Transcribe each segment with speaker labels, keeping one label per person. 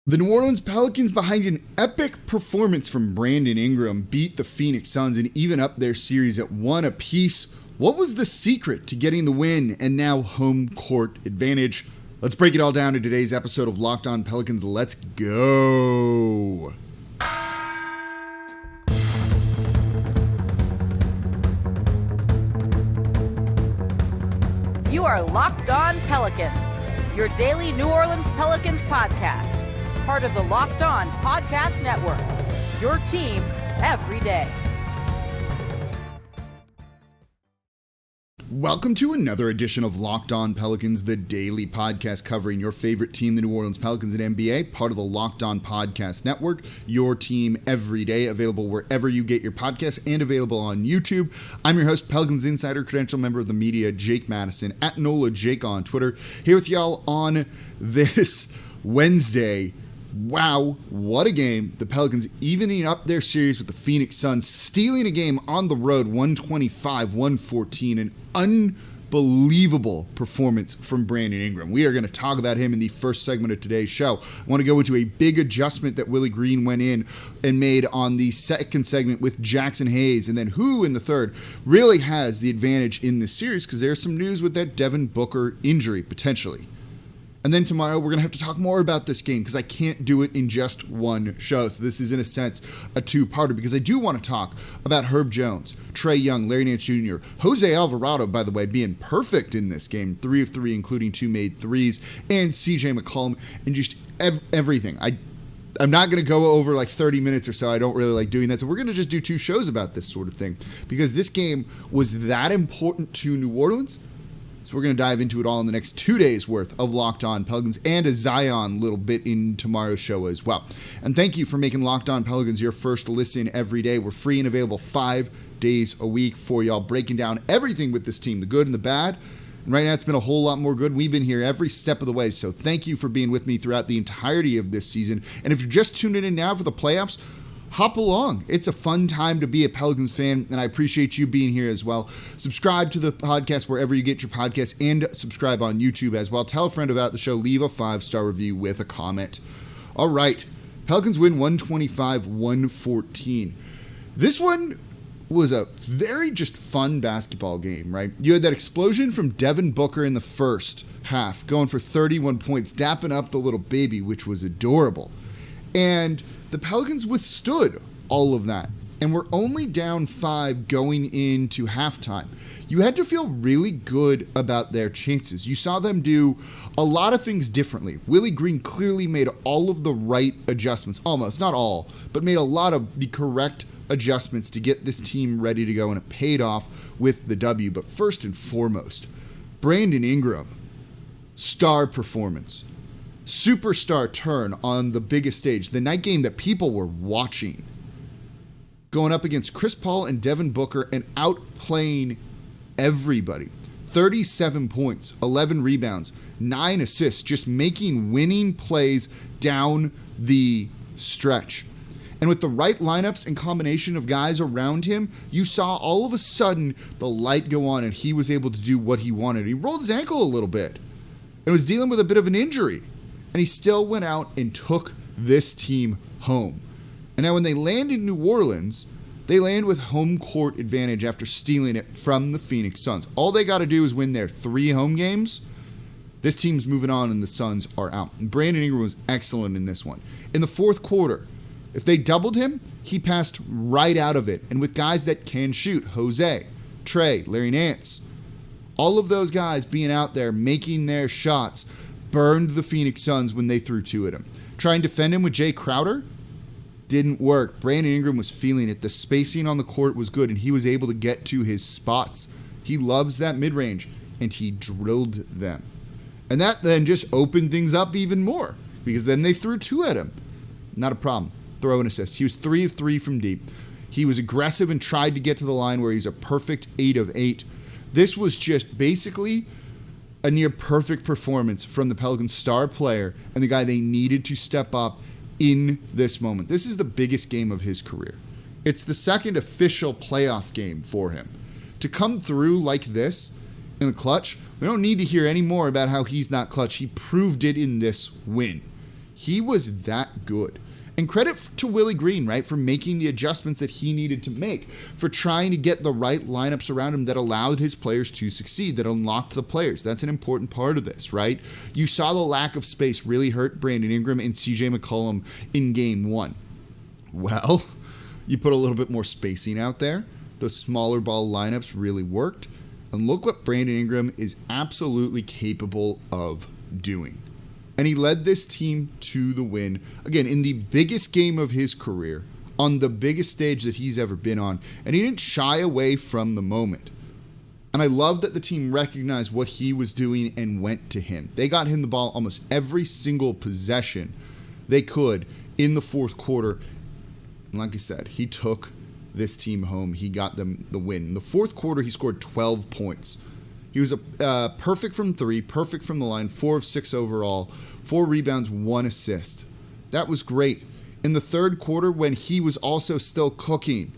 Speaker 1: The New Orleans Pelicans, behind an epic performance from Brandon Ingram, beat the Phoenix Suns and even up their series at 1 apiece. What was the secret to getting the win and now home court advantage? Let's break it all down in today's episode of Locked On Pelicans. Let's go.
Speaker 2: You are Locked On Pelicans, your daily New Orleans Pelicans podcast. Part of the Locked On Podcast Network, your team every day.
Speaker 1: Welcome to another edition of Locked On Pelicans, the daily podcast covering your favorite team, the New Orleans Pelicans and NBA, part of the Locked On Podcast Network, your team every day, available wherever you get your podcasts and available on YouTube. I'm your host, Pelicans Insider, credential member of the media, Jake Madison, at NOLA Jake on Twitter, here with y'all on this Wednesday. Wow, what a game. The Pelicans evening up their series with the Phoenix Suns, stealing a game on the road, 125-114, an unbelievable performance from Brandon Ingram. We are going to talk about him in the first segment of today's show. I want to go into a big adjustment that Willie Green went in and made on the second segment with Jaxson Hayes, and then who in the third really has the advantage in this series, because there's some news with that Devin Booker injury, potentially. And then tomorrow, we're going to have to talk more about this game because I can't do it in just one show. So this is, in a sense, a two-parter because I do want to talk about Herb Jones, Trae Young, Larry Nance Jr., Jose Alvarado, by the way, being perfect in this game, 3 of 3, including 2 made threes, and CJ McCollum, and just everything. I'm not going to go over like 30 minutes or so. I don't really like doing that. So we're going to just do 2 shows about this sort of thing because this game was that important to New Orleans. So we're going to dive into it all in the next 2 days worth of Locked On Pelicans and a Zion little bit in tomorrow's show as well. And thank you for making Locked On Pelicans your first listen every day. We're free and available 5 days a week for y'all, breaking down everything with this team, the good and the bad. And right now it's been a whole lot more good. We've been here every step of the way. So thank you for being with me throughout the entirety of this season. And if you're just tuning in now for the playoffs, hop along. It's a fun time to be a Pelicans fan, and I appreciate you being here as well. Subscribe to the podcast wherever you get your podcasts, and subscribe on YouTube as well. Tell a friend about the show. Leave a 5-star review with a comment. All right. Pelicans win 125-114. This one was a very just fun basketball game, right? You had that explosion from Devin Booker in the first half, going for 31 points, dapping up the little baby, which was adorable. And the Pelicans withstood all of that and were only down 5 going into halftime. You had to feel really good about their chances. You saw them do a lot of things differently. Willie Green clearly made all of the right adjustments, almost, not all, but made a lot of the correct adjustments to get this team ready to go, and it paid off with the W. But first and foremost, Brandon Ingram, star performance. Superstar turn on the biggest stage, the night game that people were watching, going up against Chris Paul and Devin Booker and outplaying everybody. 37 points, 11 rebounds, 9 assists, just making winning plays down the stretch. And with the right lineups and combination of guys around him, you saw all of a sudden the light go on and he was able to do what he wanted. He rolled his ankle a little bit and was dealing with a bit of an injury. And he still went out and took this team home. And now when they land in New Orleans, they land with home court advantage after stealing it from the Phoenix Suns. All they got to do is win their 3 home games. This team's moving on and the Suns are out. And Brandon Ingram was excellent in this one. In the fourth quarter, if they doubled him, he passed right out of it. And with guys that can shoot, Jose, Trae, Larry Nance, all of those guys being out there making their shots, burned the Phoenix Suns when they threw 2 at him. Try and defend him with Jay Crowder? Didn't work. Brandon Ingram was feeling it. The spacing on the court was good, and he was able to get to his spots. He loves that mid-range, and he drilled them. And that then just opened things up even more, because then they threw 2 at him. Not a problem. Throw an assist. He was 3 of 3 from deep. He was aggressive and tried to get to the line where he's a perfect 8 of 8. This was just basically a near perfect performance from the Pelicans' star player and the guy they needed to step up in this moment. This is the biggest game of his career. It's the second official playoff game for him. To come through like this in the clutch, we don't need to hear any more about how he's not clutch. He proved it in this win. He was that good. And credit to Willie Green, right, for making the adjustments that he needed to make, for trying to get the right lineups around him that allowed his players to succeed, that unlocked the players. That's an important part of this, right? You saw the lack of space really hurt Brandon Ingram and CJ McCollum in game 1. Well, you put a little bit more spacing out there. Those smaller ball lineups really worked. And look what Brandon Ingram is absolutely capable of doing. And he led this team to the win, again, in the biggest game of his career, on the biggest stage that he's ever been on, and he didn't shy away from the moment. And I love that the team recognized what he was doing and went to him. They got him the ball almost every single possession they could in the fourth quarter. And like I said, he took this team home. He got them the win. In the fourth quarter, he scored 12 points. He was perfect from 3, perfect from the line, 4 of 6 overall, 4 rebounds, 1 assist. That was great. In the third quarter, when he was also still cooking,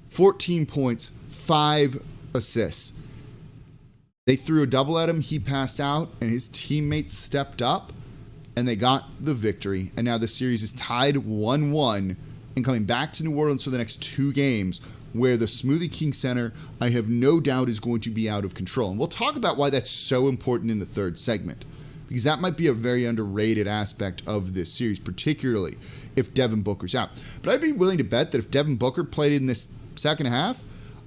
Speaker 1: 14 points, 5 assists. They threw a double at him, he passed out, and his teammates stepped up, and they got the victory. And now the series is tied 1-1, and coming back to New Orleans for the next 2 games, where the Smoothie King Center, I have no doubt, is going to be out of control. And we'll talk about why that's so important in the third segment, because that might be a very underrated aspect of this series, particularly if Devin Booker's out. But I'd be willing to bet that if Devin Booker played in this second half,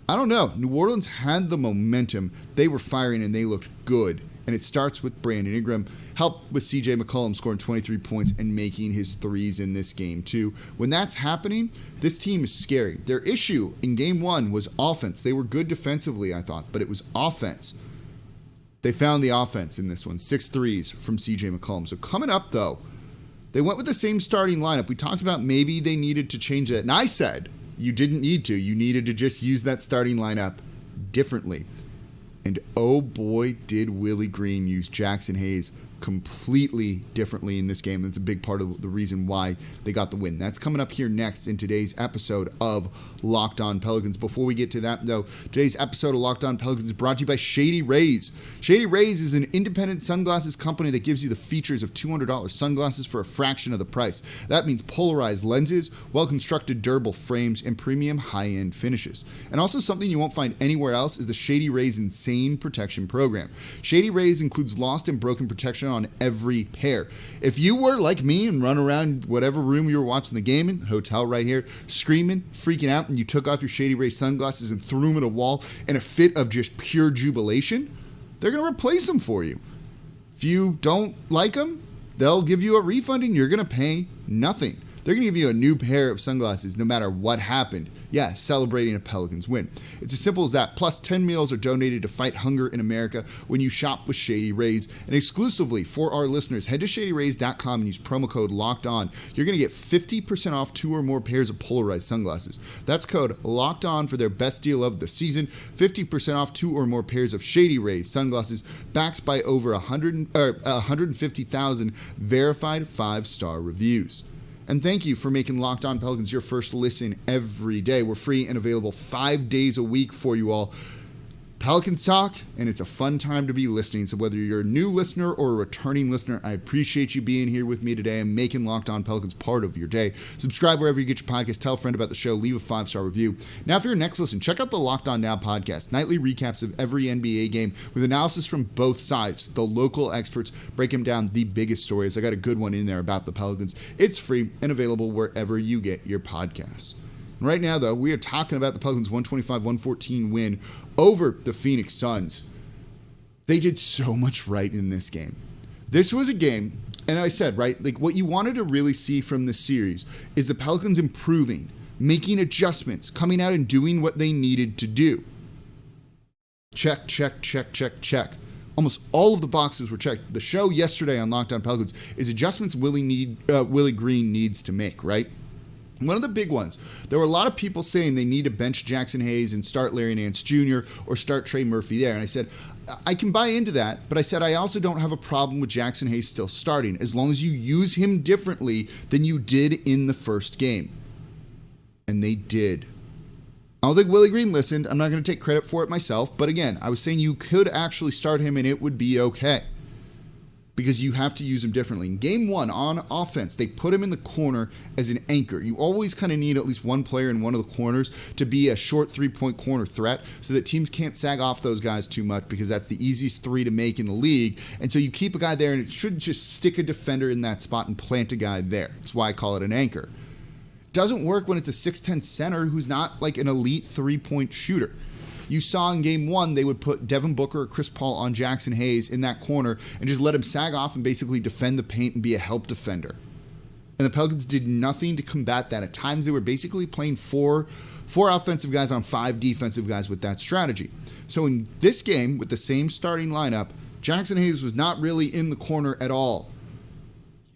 Speaker 1: I don't know. New Orleans had the momentum. They were firing, and they looked good. And it starts with Brandon Ingram, helped with CJ McCollum scoring 23 points and making his threes in this game too. When that's happening, this team is scary. Their issue in game 1 was offense. They were good defensively, I thought, but it was offense. They found the offense in this one. 6 threes from CJ McCollum. So coming up, though, they went with the same starting lineup. We talked about maybe they needed to change that. And I said you didn't need to. You needed to just use that starting lineup differently. And oh boy, did Willie Green use Jaxson Hayes completely differently in this game. That's a big part of the reason why they got the win. That's coming up here next in today's episode of Locked On Pelicans. Before we get to that, though, today's episode of Locked On Pelicans is brought to you by Shady Rays. Shady Rays is an independent sunglasses company that gives you the features of $200 sunglasses for a fraction of the price. That means polarized lenses, well-constructed durable frames, and premium high-end finishes. And also something you won't find anywhere else is the Shady Rays Insane Protection Program. Shady Rays includes lost and broken protection on every pair. If you were like me and run around whatever room you were watching the game in, hotel right here, screaming, freaking out, and you took off your Shady Rays sunglasses and threw them at a wall in a fit of just pure jubilation, they're going to replace them for you. If you don't like them, they'll give you a refund and you're going to pay nothing. They're going to give you a new pair of sunglasses no matter what happened. Yeah, celebrating a Pelicans win. It's as simple as that. Plus, 10 meals are donated to fight hunger in America when you shop with Shady Rays. And exclusively for our listeners, head to ShadyRays.com and use promo code LOCKEDON. You're going to get 50% off 2 or more pairs of polarized sunglasses. That's code LOCKEDON for their best deal of the season. 50% off 2 or more pairs of Shady Rays sunglasses backed by over 150,000 verified 5-star reviews. And thank you for making Locked On Pelicans your first listen every day. We're free and available 5 days a week for you all. Pelicans talk, and it's a fun time to be listening. So whether you're a new listener or a returning listener, I appreciate you being here with me today and making Locked On Pelicans part of your day. Subscribe wherever you get your podcast. Tell a friend about the show. Leave a 5-star review. Now, for your next listen, check out the Locked On Now podcast. Nightly recaps of every NBA game with analysis from both sides. The local experts breaking down the biggest stories. I got a good one in there about the Pelicans. It's free and available wherever you get your podcasts. Right now, though, we are talking about the Pelicans' 125-114 win over the Phoenix Suns. They did so much right in this game. This was a game, and I said, right, like what you wanted to really see from this series is the Pelicans improving, making adjustments, coming out and doing what they needed to do. Check, check, check, check, check. Almost all of the boxes were checked. The show yesterday on Locked On Pelicans is adjustments Willie Green needs to make, right? One of the big ones, there were a lot of people saying they need to bench Jaxson Hayes and start Larry Nance Jr. or start Trey Murphy there. And I said, I can buy into that, but I said I also don't have a problem with Jaxson Hayes still starting as long as you use him differently than you did in the first game. And they did. I don't think Willie Green listened. I'm not going to take credit for it myself. But again, I was saying you could actually start him and it would be okay. because you have to use him differently. In game one on offense, they put him in the corner as an anchor. You always kind of need at least one player in one of the corners to be a short 3-point corner threat so that teams can't sag off those guys too much, because that's the easiest three to make in the league. And so you keep a guy there, and it should just stick a defender in that spot and plant a guy there. That's why I call it an anchor. Doesn't work when it's a 6'10 center who's not like an elite 3-point shooter. You saw in game one, they would put Devin Booker or Chris Paul on Jaxson Hayes in that corner and just let him sag off and basically defend the paint and be a help defender. And the Pelicans did nothing to combat that. At times, they were basically playing four offensive guys on 5 defensive guys with that strategy. So in this game, with the same starting lineup, Jaxson Hayes was not really in the corner at all.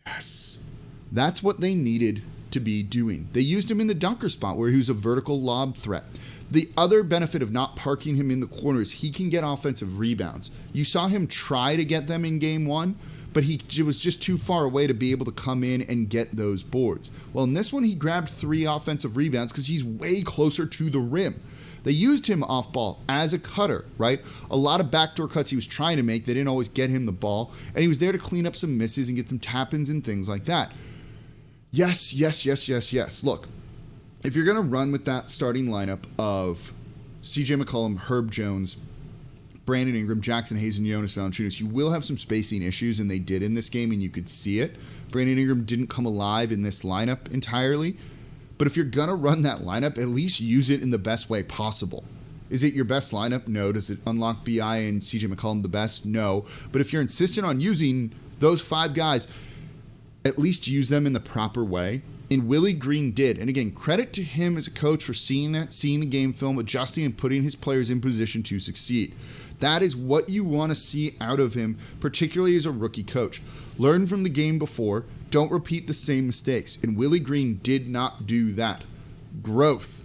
Speaker 1: Yes, that's what they needed to be doing. They used him in the dunker spot where he was a vertical lob threat. The other benefit of not parking him in the corner is he can get offensive rebounds. You saw him try to get them in game one, but he was just too far away to be able to come in and get those boards. Well, in this one, he grabbed 3 offensive rebounds because he's way closer to the rim. They used him off ball as a cutter, right? A lot of backdoor cuts he was trying to make. They didn't always get him the ball, and he was there to clean up some misses and get some tap-ins and things like that. Yes. Look, if you're going to run with that starting lineup of CJ McCollum, Herb Jones, Brandon Ingram, Jaxson Hayes, and Jonas Valanciunas, you will have some spacing issues, and they did in this game, and you could see it. Brandon Ingram didn't come alive in this lineup entirely, but if you're going to run that lineup, at least use it in the best way possible. Is it your best lineup? No. Does it unlock BI and CJ McCollum the best? No. But if you're insistent on using those 5 guys, at least use them in the proper way. And Willie Green did. And again, credit to him as a coach for seeing the game film, adjusting and putting his players in position to succeed. That is what you want to see out of him, particularly as a rookie coach. Learn from the game before. Don't repeat the same mistakes. And Willie Green did not do that. Growth,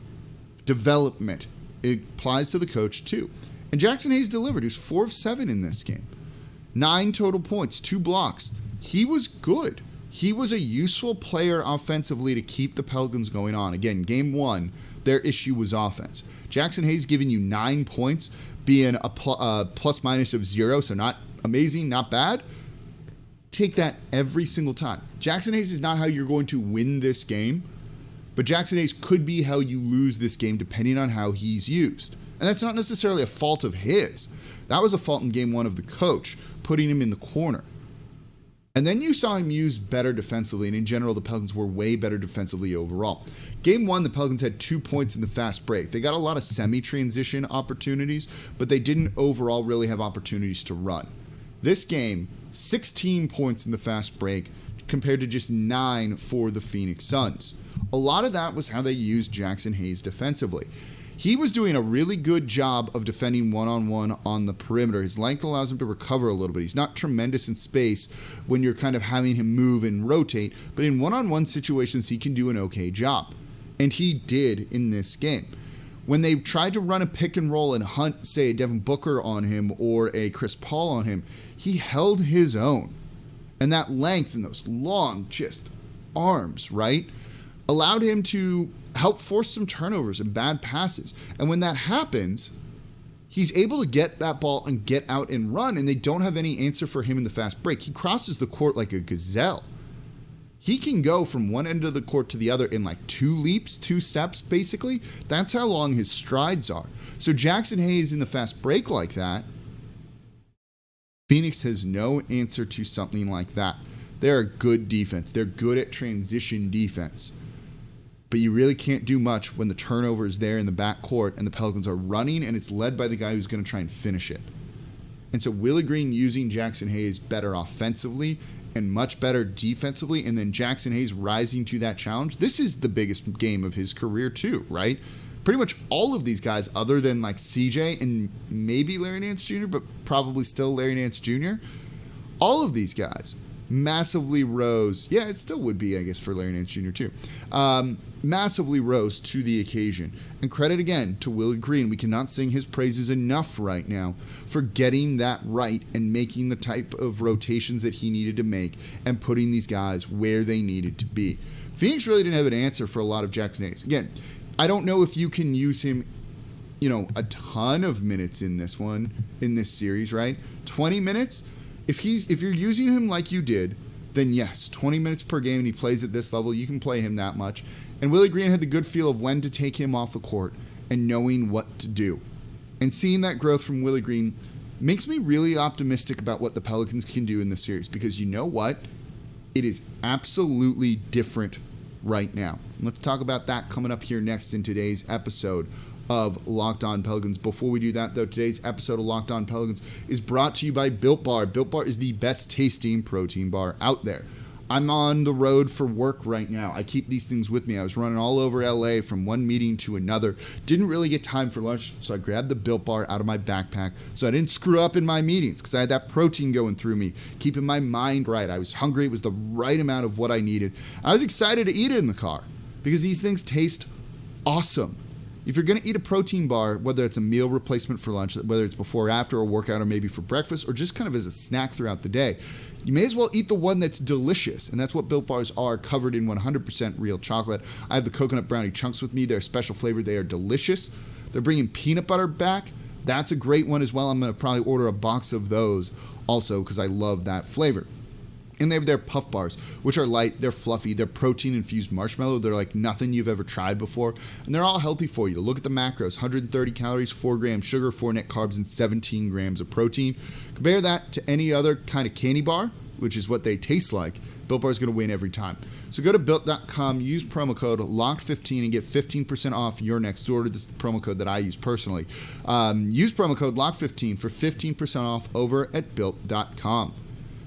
Speaker 1: development, it applies to the coach too. And Jaxson Hayes delivered. He was 4 of 7 in this game. 9 total points, 2 blocks. He was good. He was a useful player offensively to keep the Pelicans going on. Again, game one, their issue was offense. Jaxson Hayes giving you 9 points, being a plus minus of 0, so not amazing, not bad. Take that every single time. Jaxson Hayes is not how you're going to win this game, but Jaxson Hayes could be how you lose this game depending on how he's used. And that's not necessarily a fault of his. That was a fault in game one of the coach, putting him in the corner. And then you saw him used better defensively, and in general, the Pelicans were way better defensively overall. Game one, the Pelicans had 2 points in the fast break. They got a lot of semi-transition opportunities, but they didn't overall really have opportunities to run. This game, 16 points in the fast break compared to just 9 for the Phoenix Suns. A lot of that was how they used Jaxson Hayes defensively. He was doing a really good job of defending one-on-one on the perimeter. His length allows him to recover a little bit. He's not tremendous in space when you're kind of having him move and rotate, but in one-on-one situations, he can do an okay job. And he did in this game. When they tried to run a pick and roll and hunt, say, a Devin Booker on him or a Chris Paul on him, he held his own. And that length and those long, just arms, right, allowed him to help force some turnovers and bad passes. And when that happens, he's able to get that ball and get out and run, and they don't have any answer for him in the fast break. He crosses the court like a gazelle. He can go from one end of the court to the other in like 2 leaps, 2 steps, basically. That's how long his strides are. So Jaxson Hayes in the fast break like that, Phoenix has no answer to something like that. They're a good defense. They're good at transition defense. But you really can't do much when the turnover is there in the backcourt and the Pelicans are running and it's led by the guy who's going to try and finish it. And so Willie Green using Jaxson Hayes better offensively and much better defensively, and then Jaxson Hayes rising to that challenge. This is the biggest game of his career too, right? Pretty much all of these guys, other than like CJ and maybe Larry Nance Jr., but probably still Larry Nance Jr., all of these guys massively rose. Yeah, it still would be, I guess, for Larry Nance Jr. too. Massively rose to the occasion. And credit again to Willie Green. We cannot sing his praises enough right now for getting that right and making the type of rotations that he needed to make and putting these guys where they needed to be. Phoenix really didn't have an answer for a lot of Jaxson Hayes. Again, I don't know if you can use him, a ton of minutes in this series, right? 20 minutes? If you're using him like you did, then yes, 20 minutes per game and he plays at this level, you can play him that much. And Willie Green had the good feel of when to take him off the court and knowing what to do. And seeing that growth from Willie Green makes me really optimistic about what the Pelicans can do in this series, because you know what? It is absolutely different right now. Let's talk about that coming up here next in today's episode of Locked On Pelicans. Before we do that, though, today's episode of Locked On Pelicans is brought to you by Built Bar. Built Bar is the best tasting protein bar out there. I'm on the road for work right now. I keep these things with me. I was running all over LA from one meeting to another. Didn't really get time for lunch, so I grabbed the Built Bar out of my backpack so I didn't screw up in my meetings, because I had that protein going through me, keeping my mind right. I was hungry. It was the right amount of what I needed. I was excited to eat it in the car because these things taste awesome. If you're going to eat a protein bar, whether it's a meal replacement for lunch, whether it's before or after a workout, or maybe for breakfast, or just kind of as a snack throughout the day, you may as well eat the one that's delicious. And that's what Built Bars are, covered in 100% real chocolate. I have the coconut brownie chunks with me. They're a special flavor. They are delicious. They're bringing peanut butter back. That's a great one as well. I'm going to probably order a box of those also because I love that flavor. And they have their puff bars, which are light, they're fluffy, they're protein-infused marshmallow. They're like nothing you've ever tried before. And they're all healthy for you. Look at the macros: 130 calories, 4 grams sugar, 4 net carbs, and 17 grams of protein. Compare that to any other kind of candy bar, which is what they taste like. Built Bar is going to win every time. So go to Built.com, use promo code LOCKED15 and get 15% off your next order. This is the promo code that I use personally. Use promo code LOCKED15 for 15% off over at Built.com.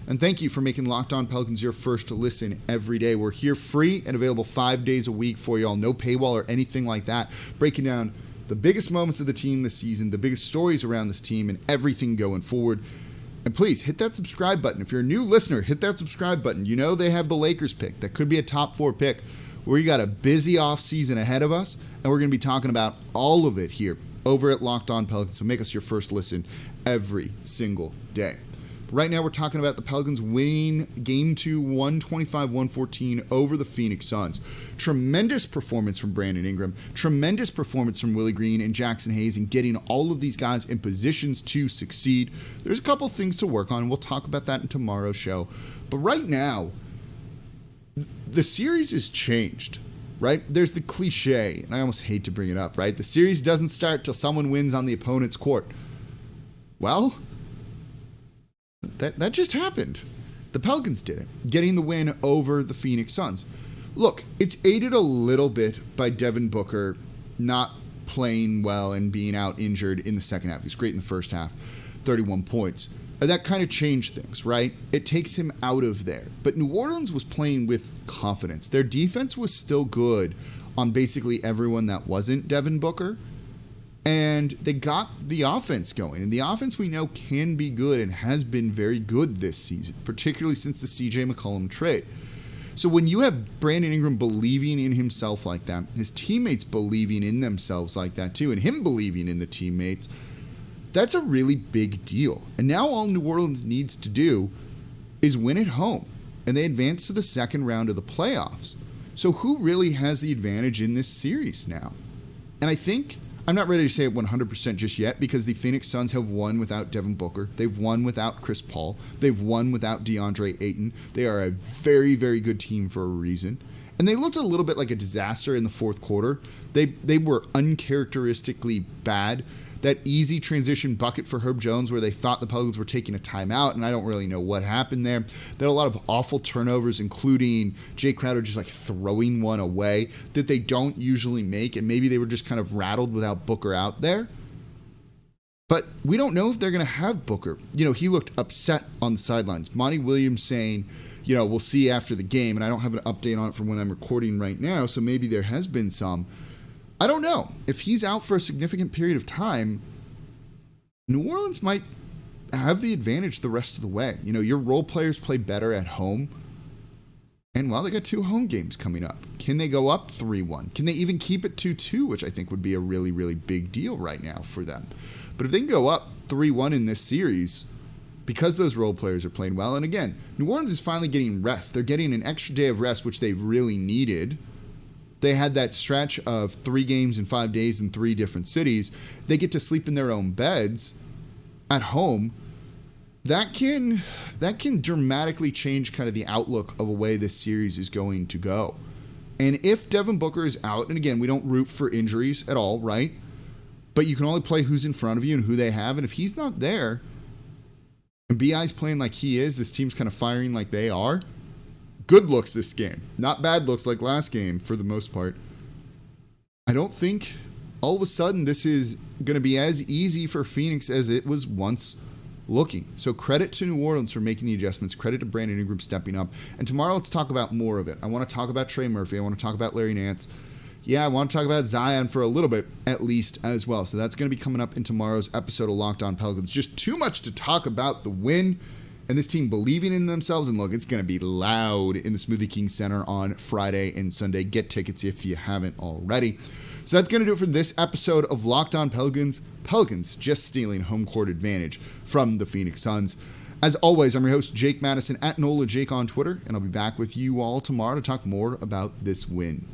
Speaker 1: And thank you for making Locked On Pelicans your first to listen every day. We're here free and available 5 days a week for y'all. No paywall or anything like that. Breaking down the biggest moments of the team this season, the biggest stories around this team, and everything going forward. And please hit that subscribe button. If you're a new listener, hit that subscribe button. You know they have the Lakers pick. That could be a top 4 pick. We got a busy off season ahead of us, and we're going to be talking about all of it here over at Locked On Pelicans. So make us your first listen every single day. Right now, we're talking about the Pelicans winning Game 2, 125-114 over the Phoenix Suns. Tremendous performance from Brandon Ingram. Tremendous performance from Willie Green and Jaxson Hayes in getting all of these guys in positions to succeed. There's a couple things to work on. We'll talk about that in tomorrow's show. But right now, the series has changed, right? There's the cliche, and I almost hate to bring it up, right? The series doesn't start till someone wins on the opponent's court. Well, That just happened. The Pelicans did it, getting the win over the Phoenix Suns. Look, it's aided a little bit by Devin Booker not playing well and being out injured in the second half. He was great in the first half, 31 points. And that kind of changed things, right? It takes him out of there. But New Orleans was playing with confidence. Their defense was still good on basically everyone that wasn't Devin Booker. And they got the offense going. And the offense we know can be good and has been very good this season, particularly since the CJ McCollum trade. So when you have Brandon Ingram believing in himself like that, his teammates believing in themselves like that too, and him believing in the teammates, that's a really big deal. And now all New Orleans needs to do is win at home. And they advance to the second round of the playoffs. So who really has the advantage in this series now? And I think I'm not ready to say it 100% just yet, because the Phoenix Suns have won without Devin Booker. They've won without Chris Paul. They've won without DeAndre Ayton. They are a very, very good team for a reason. And they looked a little bit like a disaster in the fourth quarter. They were uncharacteristically bad. That easy transition bucket for Herb Jones where they thought the Pelicans were taking a timeout, and I don't really know what happened there. They had a lot of awful turnovers, including Jay Crowder just like throwing one away that they don't usually make, and maybe they were just kind of rattled without Booker out there. But we don't know if they're going to have Booker. You know, he looked upset on the sidelines. Monty Williams saying, you know, we'll see after the game, and I don't have an update on it from when I'm recording right now, so maybe there has been some. I don't know. If he's out for a significant period of time, New Orleans might have the advantage the rest of the way. You know, your role players play better at home. And, well, they got 2 home games coming up. Can they go up 3-1? Can they even keep it 2-2, which I think would be a really, really big deal right now for them. But if they can go up 3-1 in this series, because those role players are playing well, and again, New Orleans is finally getting rest. They're getting an extra day of rest, which they've really needed. They had that stretch of 3 games in 5 days in 3 different cities. They get to sleep in their own beds at home. that can dramatically change kind of the outlook of a way this series is going to go. And if Devin Booker is out, and again, we don't root for injuries at all, right? But you can only play who's in front of you and who they have. And if he's not there, and BI's playing like he is, this team's kind of firing like they are, good looks this game. Not bad looks like last game for the most part. I don't think all of a sudden this is going to be as easy for Phoenix as it was once looking. So credit to New Orleans for making the adjustments. Credit to Brandon Ingram stepping up. And tomorrow, let's talk about more of it. I want to talk about Trey Murphy. I want to talk about Larry Nance. Yeah, I want to talk about Zion for a little bit, at least, as well. So that's going to be coming up in tomorrow's episode of Locked On Pelicans. Just too much to talk about the win and this team believing in themselves. And look, it's going to be loud in the Smoothie King Center on Friday and Sunday. Get tickets if you haven't already. So that's going to do it for this episode of Locked On Pelicans. Pelicans just stealing home court advantage from the Phoenix Suns. As always, I'm your host, Jake Madison, at NOLA Jake on Twitter, and I'll be back with you all tomorrow to talk more about this win.